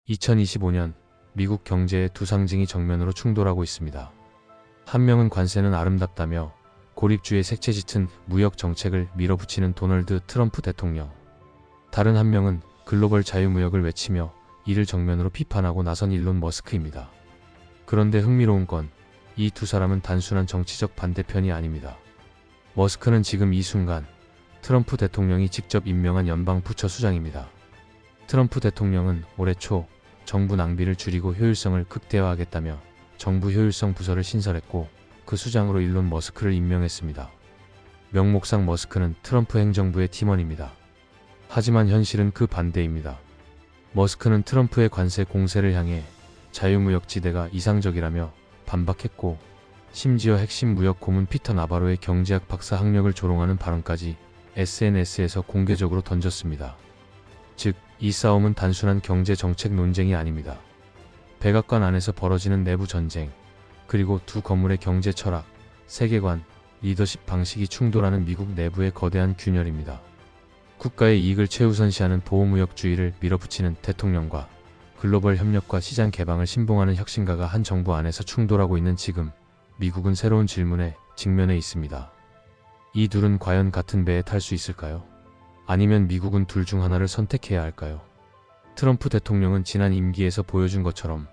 2025년 미국 경제의 두 상징이 정면으로 충돌하고 있습니다. 한 명은 관세는 아름답다며 고립주의 색채 짙은 무역 정책을 밀어붙이는 도널드 트럼프 대통령. 다른 한 명은 글로벌 자유무역을 외치며 이를 정면으로 비판하고 나선 일론 머스크입니다. 그런데 흥미로운 건 이 두 사람은 단순한 정치적 반대편이 아닙니다. 머스크는 지금 이 순간 트럼프 대통령이 직접 임명한 연방 부처 수장입니다. 트럼프 대통령은 올해 초 정부 낭비를 줄이고 효율성을 극대화하겠다며 정부 효율성 부서를 신설했고 그 수장으로 일론 머스크를 임명했습니다. 명목상 머스크는 트럼프 행정부의 팀원입니다. 하지만 현실은 그 반대입니다. 머스크는 트럼프의 관세 공세를 향해 자유무역지대가 이상적이라며 반박했고 심지어 핵심 무역 고문 피터 나바로의 경제학 박사 학력을 조롱하는 발언까지 SNS에서 공개적으로 던졌습니다. 즉, 이 싸움은 단순한 경제 정책 논쟁이 아닙니다. 백악관 안에서 벌어지는 내부 전쟁, 그리고 두 건물의 경제 철학, 세계관, 리더십 방식이 충돌하는 미국 내부의 거대한 균열입니다. 국가의 이익을 최우선시하는 보호무역주의를 밀어붙이는 대통령과 글로벌 협력과 시장 개방을 신봉하는 혁신가가 한 정부 안에서 충돌하고 있는 지금, 미국은 새로운 질문에 직면해 있습니다. 이 둘은 과연 같은 배에 탈 수 있을까요? 아니면 미국은 둘 중 하나를 선택해야 할까요? 트럼프 대통령은 지난 임기에서 보여준 것처럼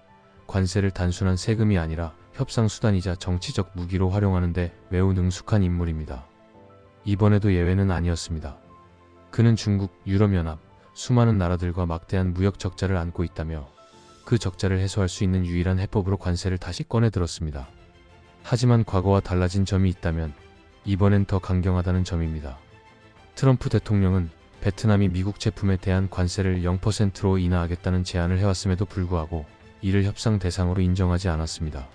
관세를 단순한 세금이 아니라 협상 수단이자 정치적 무기로 활용하는데 매우 능숙한 인물입니다. 이번에도 예외는 아니었습니다. 그는 중국, 유럽연합, 수많은 나라들과 막대한 무역 적자를 안고 있다며 그 적자를 해소할 수 있는 유일한 해법으로 관세를 다시 꺼내 들었습니다. 하지만 과거와 달라진 점이 있다면 이번엔 더 강경하다는 점입니다. 트럼프 대통령은 베트남이 미국 제품에 대한 관세를 0%로 인하하겠다는 제안을 해왔음에도 불구하고 이를 협상 대상으로 인정하지 않았습니다.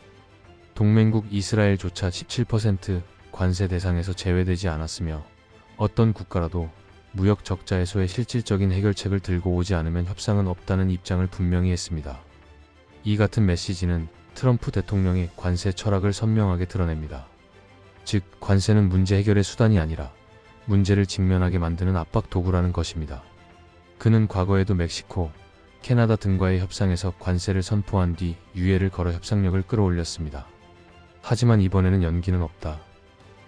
동맹국 이스라엘조차 17% 관세 대상에서 제외되지 않았으며 어떤 국가라도 무역 적자 해소의 실질적인 해결책을 들고 오지 않으면 협상은 없다는 입장을 분명히 했습니다. 이 같은 메시지는 트럼프 대통령의 관세 철학을 선명하게 드러냅니다. 즉, 관세는 문제 해결의 수단이 아니라 문제를 직면하게 만드는 압박 도구라는 것입니다. 그는 과거에도 멕시코, 캐나다 등과의 협상에서 관세를 선포한 뒤 유예를 걸어 협상력을 끌어올렸습니다. 하지만 이번에는 연기는 없다.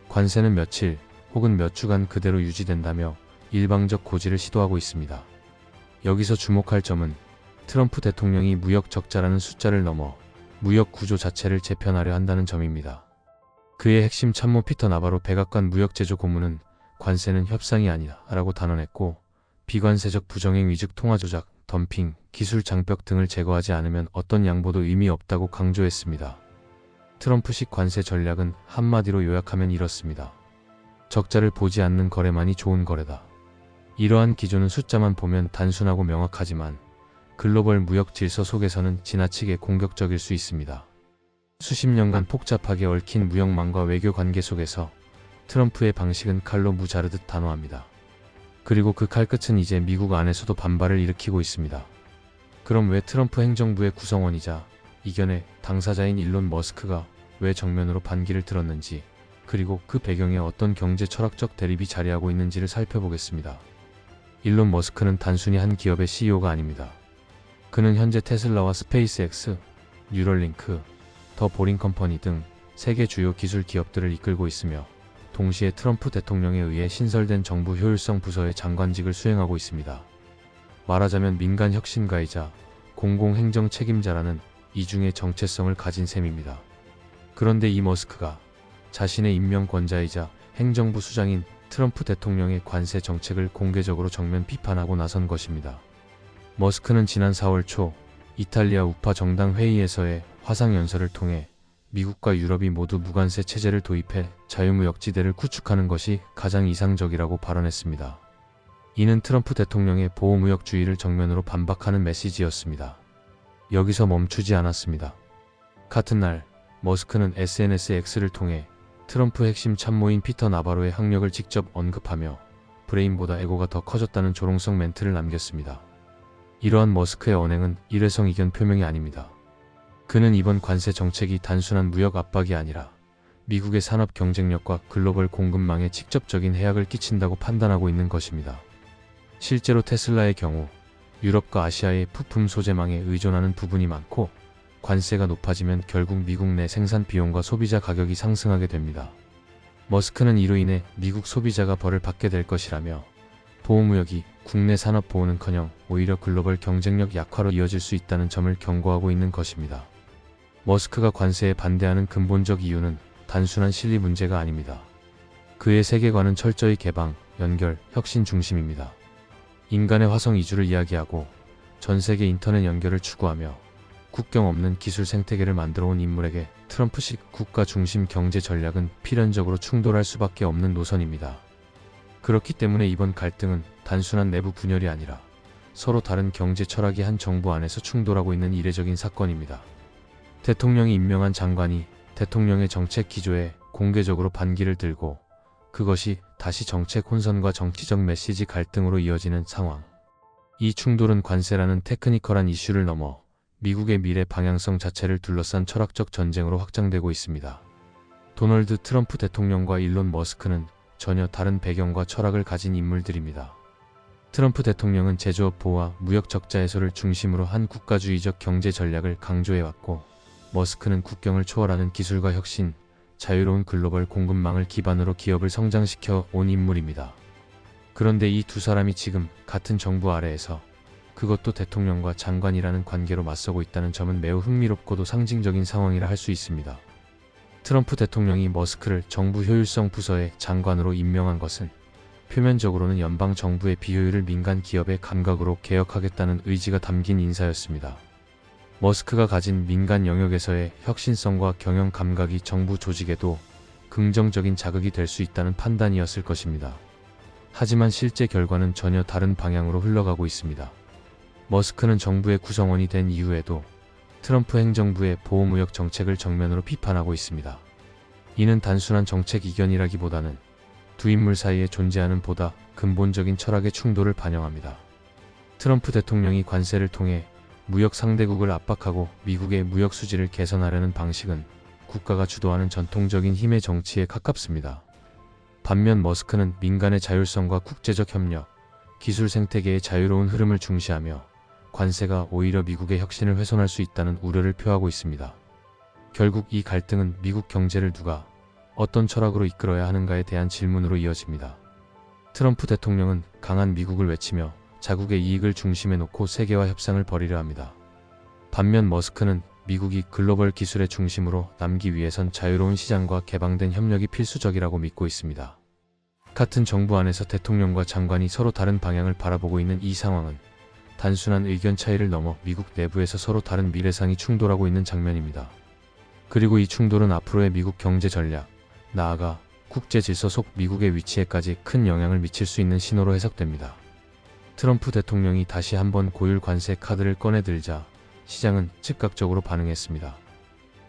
관세는 며칠 혹은 몇 주간 그대로 유지된다며 일방적 고지를 시도하고 있습니다. 여기서 주목할 점은 트럼프 대통령이 무역 적자라는 숫자를 넘어 무역 구조 자체를 재편하려 한다는 점입니다. 그의 핵심 참모 피터 나바로 백악관 무역제조 고문은 관세는 협상이 아니다 라고 단언했고 비관세적 부정행 위즉 통화 조작, 덤핑, 기술 장벽 등을 제거하지 않으면 어떤 양보도 의미 없다고 강조했습니다. 트럼프식 관세 전략은 한마디로 요약하면 이렇습니다. 적자를 보지 않는 거래만이 좋은 거래다. 이러한 기조는 숫자만 보면 단순하고 명확하지만 글로벌 무역 질서 속에서는 지나치게 공격적일 수 있습니다. 수십 년간 복잡하게 얽힌 무역망과 외교 관계 속에서 트럼프의 방식은 칼로 무 자르듯 단호합니다. 그리고 그 칼끝은 이제 미국 안에서도 반발을 일으키고 있습니다. 그럼 왜 트럼프 행정부의 구성원이자 이견의 당사자인 일론 머스크가 왜 정면으로 반기를 들었는지, 그리고 그 배경에 어떤 경제 철학적 대립이 자리하고 있는지를 살펴보겠습니다. 일론 머스크는 단순히 한 기업의 CEO가 아닙니다. 그는 현재 테슬라와 스페이스X, 뉴럴링크, 더 보링 컴퍼니 등 세계 주요 기술 기업들을 이끌고 있으며 동시에 트럼프 대통령에 의해 신설된 정부 효율성 부서의 장관직을 수행하고 있습니다. 말하자면 민간 혁신가이자 공공행정 책임자라는 이중의 정체성을 가진 셈입니다. 그런데 이 머스크가 자신의 임명권자이자 행정부 수장인 트럼프 대통령의 관세 정책을 공개적으로 정면 비판하고 나선 것입니다. 머스크는 지난 4월 초 이탈리아 우파 정당 회의에서의 화상연설을 통해 미국과 유럽이 모두 무관세 체제를 도입해 자유무역지대를 구축하는 것이 가장 이상적이라고 발언했습니다. 이는 트럼프 대통령의 보호무역주의를 정면으로 반박하는 메시지였습니다. 여기서 멈추지 않았습니다. 같은 날 머스크는 SNS X를 통해 트럼프 핵심 참모인 피터 나바로의 학력을 직접 언급하며 브레인보다 에고가 더 커졌다는 조롱성 멘트를 남겼습니다. 이러한 머스크의 언행은 일회성 이견 표명이 아닙니다. 그는 이번 관세 정책이 단순한 무역 압박이 아니라 미국의 산업 경쟁력과 글로벌 공급망에 직접적인 해악을 끼친다고 판단하고 있는 것입니다. 실제로 테슬라의 경우 유럽과 아시아의 부품 소재망에 의존하는 부분이 많고 관세가 높아지면 결국 미국 내 생산 비용과 소비자 가격이 상승하게 됩니다. 머스크는 이로 인해 미국 소비자가 벌을 받게 될 것이라며 보호무역이 국내 산업 보호는커녕 오히려 글로벌 경쟁력 약화로 이어질 수 있다는 점을 경고하고 있는 것입니다. 머스크가 관세에 반대하는 근본적 이유는 단순한 실리 문제가 아닙니다. 그의 세계관은 철저히 개방, 연결, 혁신 중심입니다. 인간의 화성 이주를 이야기하고 전 세계 인터넷 연결을 추구하며 국경 없는 기술 생태계를 만들어 온 인물에게 트럼프식 국가 중심 경제 전략은 필연적으로 충돌할 수밖에 없는 노선입니다. 그렇기 때문에 이번 갈등은 단순한 내부 분열이 아니라 서로 다른 경제 철학이 한 정부 안에서 충돌하고 있는 이례적인 사건입니다. 대통령이 임명한 장관이 대통령의 정책 기조에 공개적으로 반기를 들고 그것이 다시 정책 혼선과 정치적 메시지 갈등으로 이어지는 상황. 이 충돌은 관세라는 테크니컬한 이슈를 넘어 미국의 미래 방향성 자체를 둘러싼 철학적 전쟁으로 확장되고 있습니다. 도널드 트럼프 대통령과 일론 머스크는 전혀 다른 배경과 철학을 가진 인물들입니다. 트럼프 대통령은 제조업 보호와 무역 적자 해소를 중심으로 한 국가주의적 경제 전략을 강조해왔고 머스크는 국경을 초월하는 기술과 혁신, 자유로운 글로벌 공급망을 기반으로 기업을 성장시켜 온 인물입니다. 그런데 이 두 사람이 지금 같은 정부 아래에서 그것도 대통령과 장관이라는 관계로 맞서고 있다는 점은 매우 흥미롭고도 상징적인 상황이라 할 수 있습니다. 트럼프 대통령이 머스크를 정부 효율성 부서의 장관으로 임명한 것은 표면적으로는 연방 정부의 비효율을 민간 기업의 감각으로 개혁하겠다는 의지가 담긴 인사였습니다. 머스크가 가진 민간 영역에서의 혁신성과 경영 감각이 정부 조직에도 긍정적인 자극이 될 수 있다는 판단이었을 것입니다. 하지만 실제 결과는 전혀 다른 방향으로 흘러가고 있습니다. 머스크는 정부의 구성원이 된 이후에도 트럼프 행정부의 보호무역 정책을 정면으로 비판하고 있습니다. 이는 단순한 정책 이견이라기보다는 두 인물 사이에 존재하는 보다 근본적인 철학의 충돌을 반영합니다. 트럼프 대통령이 관세를 통해 무역 상대국을 압박하고 미국의 무역 수지를 개선하려는 방식은 국가가 주도하는 전통적인 힘의 정치에 가깝습니다. 반면 머스크는 민간의 자율성과 국제적 협력, 기술 생태계의 자유로운 흐름을 중시하며 관세가 오히려 미국의 혁신을 훼손할 수 있다는 우려를 표하고 있습니다. 결국 이 갈등은 미국 경제를 누가 어떤 철학으로 이끌어야 하는가에 대한 질문으로 이어집니다. 트럼프 대통령은 강한 미국을 외치며 자국의 이익을 중심에 놓고 세계와 협상을 벌이려 합니다. 반면 머스크는 미국이 글로벌 기술의 중심으로 남기 위해선 자유로운 시장과 개방된 협력이 필수적이라고 믿고 있습니다. 같은 정부 안에서 대통령과 장관이 서로 다른 방향을 바라보고 있는 이 상황은 단순한 의견 차이를 넘어 미국 내부에서 서로 다른 미래상이 충돌하고 있는 장면입니다. 그리고 이 충돌은 앞으로의 미국 경제 전략, 나아가 국제 질서 속 미국의 위치에까지 큰 영향을 미칠 수 있는 신호로 해석됩니다. 트럼프 대통령이 다시 한번 고율 관세 카드를 꺼내들자 시장은 즉각적으로 반응했습니다.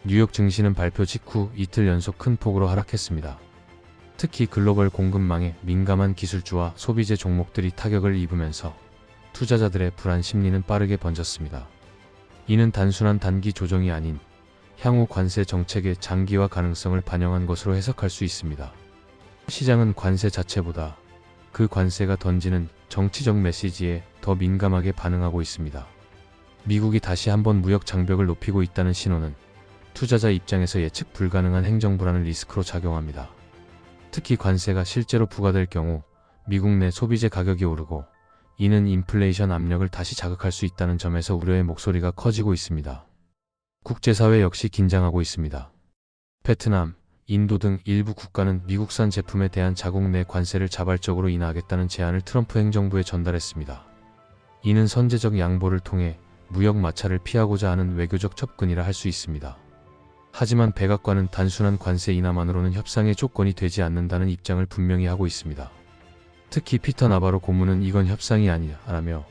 뉴욕 증시는 발표 직후 이틀 연속 큰 폭으로 하락했습니다. 특히 글로벌 공급망에 민감한 기술주와 소비재 종목들이 타격을 입으면서 투자자들의 불안 심리는 빠르게 번졌습니다. 이는 단순한 단기 조정이 아닌 향후 관세 정책의 장기화 가능성을 반영한 것으로 해석할 수 있습니다. 시장은 관세 자체보다 그 관세가 던지는 정치적 메시지에 더 민감하게 반응하고 있습니다. 미국이 다시 한번 무역 장벽을 높이고 있다는 신호는 투자자 입장에서 예측 불가능한 행정불안을 리스크로 작용합니다. 특히 관세가 실제로 부과될 경우 미국 내 소비재 가격이 오르고 이는 인플레이션 압력을 다시 자극할 수 있다는 점에서 우려의 목소리가 커지고 있습니다. 국제사회 역시 긴장하고 있습니다. 베트남, 인도 등 일부 국가는 미국산 제품에 대한 자국 내 관세를 자발적으로 인하하겠다는 제안을 트럼프 행정부에 전달했습니다. 이는 선제적 양보를 통해 무역 마찰을 피하고자 하는 외교적 접근이라 할 수 있습니다. 하지만 백악관은 단순한 관세 인하만으로는 협상의 조건이 되지 않는다는 입장을 분명히 하고 있습니다. 특히 피터 나바로 고문은 이건 협상이 아니라며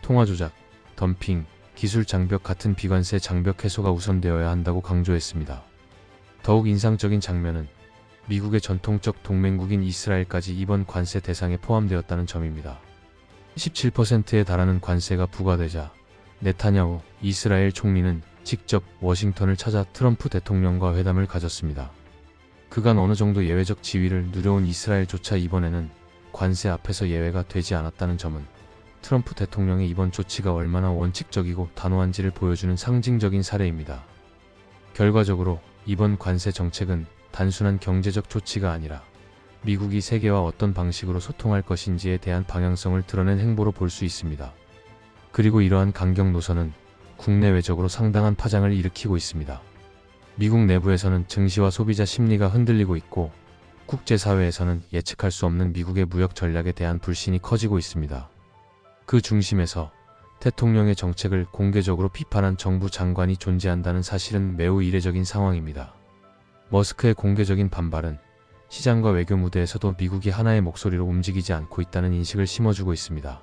통화 조작, 덤핑, 기술 장벽 같은 비관세 장벽 해소가 우선되어야 한다고 강조했습니다. 더욱 인상적인 장면은 미국의 전통적 동맹국인 이스라엘까지 이번 관세 대상에 포함되었다는 점입니다. 17%에 달하는 관세가 부과되자 네타냐후 이스라엘 총리는 직접 워싱턴을 찾아 트럼프 대통령과 회담을 가졌습니다. 그간 어느 정도 예외적 지위를 누려온 이스라엘조차 이번에는 관세 앞에서 예외가 되지 않았다는 점은 트럼프 대통령의 이번 조치가 얼마나 원칙적이고 단호한지를 보여주는 상징적인 사례입니다. 결과적으로 이번 관세 정책은 단순한 경제적 조치가 아니라 미국이 세계와 어떤 방식으로 소통할 것인지에 대한 방향성을 드러낸 행보로 볼 수 있습니다. 그리고 이러한 강경 노선은 국내외적으로 상당한 파장을 일으키고 있습니다. 미국 내부에서는 증시와 소비자 심리가 흔들리고 있고, 국제사회에서는 예측할 수 없는 미국의 무역 전략에 대한 불신이 커지고 있습니다. 그 중심에서 대통령의 정책을 공개적으로 비판한 정부 장관이 존재한다는 사실은 매우 이례적인 상황입니다. 머스크의 공개적인 반발은 시장과 외교 무대에서도 미국이 하나의 목소리로 움직이지 않고 있다는 인식을 심어주고 있습니다.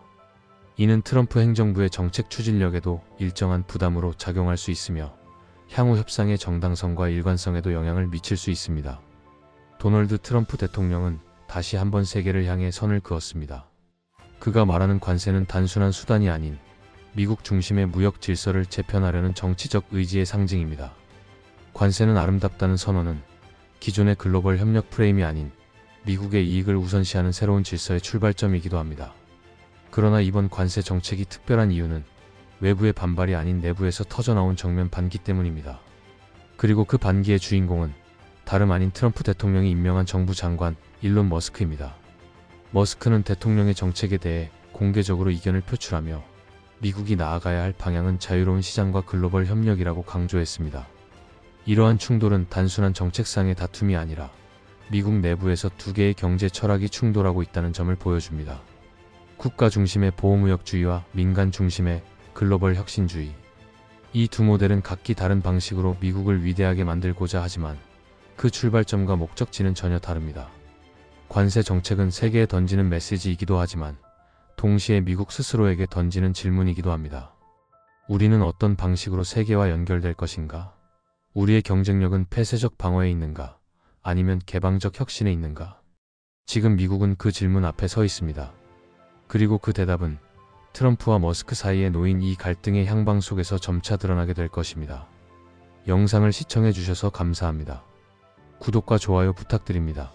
이는 트럼프 행정부의 정책 추진력에도 일정한 부담으로 작용할 수 있으며 향후 협상의 정당성과 일관성에도 영향을 미칠 수 있습니다. 도널드 트럼프 대통령은 다시 한번 세계를 향해 선을 그었습니다. 그가 말하는 관세는 단순한 수단이 아닌 미국 중심의 무역 질서를 재편하려는 정치적 의지의 상징입니다. 관세는 아름답다는 선언은 기존의 글로벌 협력 프레임이 아닌 미국의 이익을 우선시하는 새로운 질서의 출발점이기도 합니다. 그러나 이번 관세 정책이 특별한 이유는 외부의 반발이 아닌 내부에서 터져나온 정면 반기 때문입니다. 그리고 그 반기의 주인공은 다름 아닌 트럼프 대통령이 임명한 정부 장관 일론 머스크입니다. 머스크는 대통령의 정책에 대해 공개적으로 이견을 표출하며 미국이 나아가야 할 방향은 자유로운 시장과 글로벌 협력이라고 강조했습니다. 이러한 충돌은 단순한 정책상의 다툼이 아니라 미국 내부에서 두 개의 경제 철학이 충돌하고 있다는 점을 보여줍니다. 국가 중심의 보호무역주의와 민간 중심의 글로벌 혁신주의. 이 두 모델은 각기 다른 방식으로 미국을 위대하게 만들고자 하지만 그 출발점과 목적지는 전혀 다릅니다. 관세 정책은 세계에 던지는 메시지이기도 하지만 동시에 미국 스스로에게 던지는 질문이기도 합니다. 우리는 어떤 방식으로 세계와 연결될 것인가? 우리의 경쟁력은 폐쇄적 방어에 있는가? 아니면 개방적 혁신에 있는가? 지금 미국은 그 질문 앞에 서 있습니다. 그리고 그 대답은 트럼프와 머스크 사이에 놓인 이 갈등의 향방 속에서 점차 드러나게 될 것입니다. 영상을 시청해 주셔서 감사합니다. 구독과 좋아요 부탁드립니다.